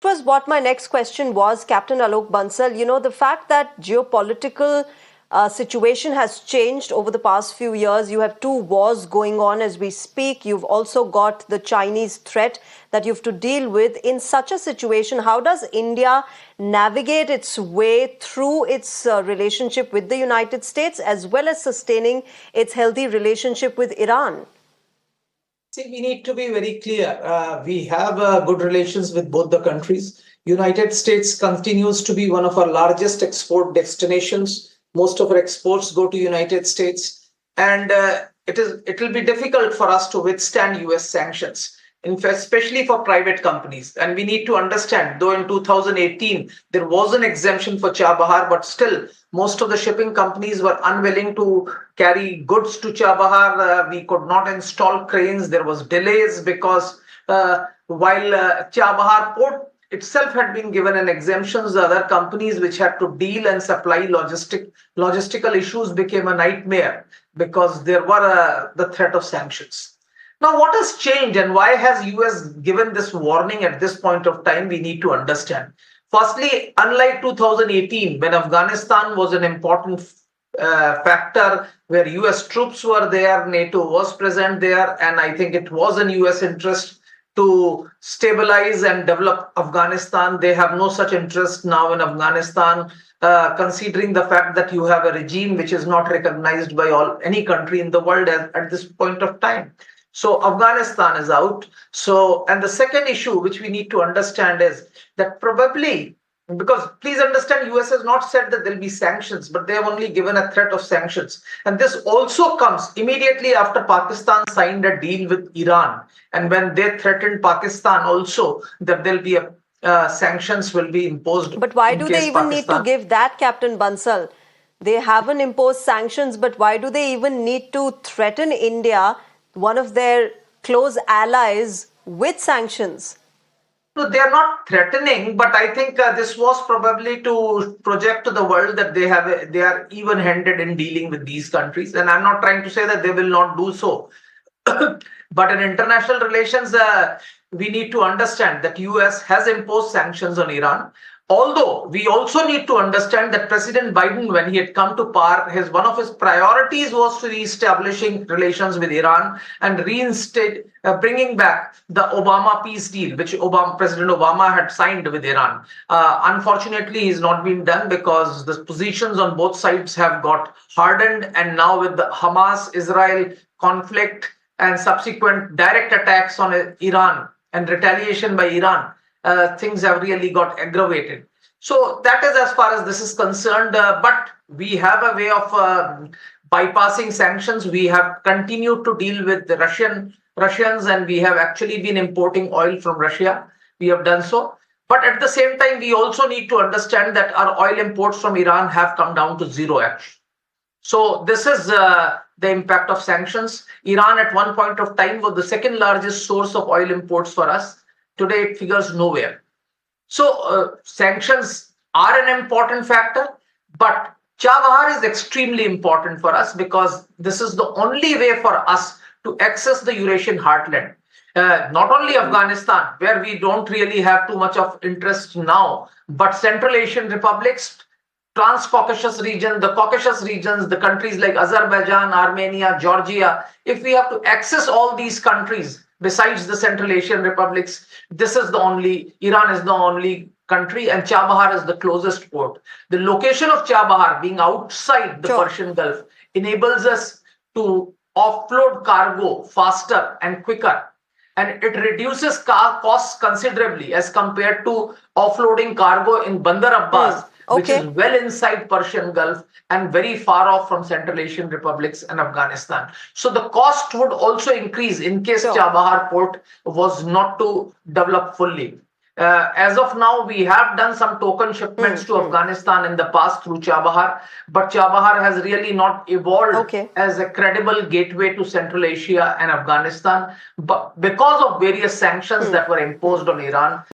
was what my next question was, Captain Alok Bansal. You know, the fact that geopolitical situation has changed over the past few years. You have two wars going on as we speak. You've also got the Chinese threat that you have to deal with. In such a situation, how does India navigate its way through its relationship with the United States as well as sustaining its healthy relationship with Iran? See, we need to be very clear. We have good relations with both the countries. United States continues to be one of our largest export destinations. Most of our exports go to United States, and it will be difficult for us to withstand US sanctions, in fact, especially for private companies. And we need to understand, though in 2018 there was an exemption for Chabahar, but still most of the shipping companies were unwilling to carry goods to Chabahar. We could not install cranes. There was delays because while Chabahar Port itself had been given an exemption, the other companies which had to deal and supply logistical issues became a nightmare because there were the threat of sanctions. Now, what has changed and why has US given this warning at this point of time? We need to understand. Firstly, unlike 2018, when Afghanistan was an important factor where US troops were there, NATO was present there, and I think it was in US interest to stabilize and develop Afghanistan. They have no such interest now in Afghanistan, considering the fact that you have a regime which is not recognized by any country in the world at this point of time. So Afghanistan is out. And the second issue which we need to understand is that probably, because please understand, US has not said that there will be sanctions, but they have only given a threat of sanctions. And this also comes immediately after Pakistan signed a deal with Iran. And when they threatened Pakistan also that there'll be sanctions will be imposed. But why do they even need to give that, Captain Bansal? They haven't imposed sanctions, but why do they even need to threaten India, one of their close allies, with sanctions? No, they are not threatening, but I think this was probably to project to the world that they are even-handed in dealing with these countries. And I'm not trying to say that they will not do so. But in international relations, we need to understand that US has imposed sanctions on Iran. Although we also need to understand that President Biden, when he had come to power, one of his priorities was to reestablishing relations with Iran and bringing back the Obama peace deal, which President Obama had signed with Iran. Unfortunately, it's not been done because the positions on both sides have got hardened, and now with the Hamas-Israel conflict and subsequent direct attacks on Iran and retaliation by Iran, things have really got aggravated. So that is as far as this is concerned. But we have a way of bypassing sanctions. We have continued to deal with the Russians, and we have actually been importing oil from Russia. We have done so. But at the same time, we also need to understand that our oil imports from Iran have come down to zero actually. So this is the impact of sanctions. Iran at one point of time was the second largest source of oil imports for us. Today, it figures nowhere. So sanctions are an important factor, but Chabahar is extremely important for us because this is the only way for us to access the Eurasian heartland. Not only Afghanistan, where we don't really have too much of interest now, but Central Asian republics, Trans-Caucasus region, the Caucasus regions, the countries like Azerbaijan, Armenia, Georgia. If we have to access all these countries, besides the Central Asian republics, Iran is the only country, and Chabahar is the closest port. The location of Chabahar being outside the Persian Gulf enables us to offload cargo faster and quicker. And it reduces costs considerably as compared to offloading cargo in Bandar Abbas, which is well inside Persian Gulf and very far off from Central Asian republics and Afghanistan. So the cost would also increase in case Chabahar Port was not to develop fully. As of now, we have done some token shipments to Afghanistan in the past through Chabahar, but Chabahar has really not evolved as a credible gateway to Central Asia and Afghanistan, but because of various sanctions that were imposed on Iran.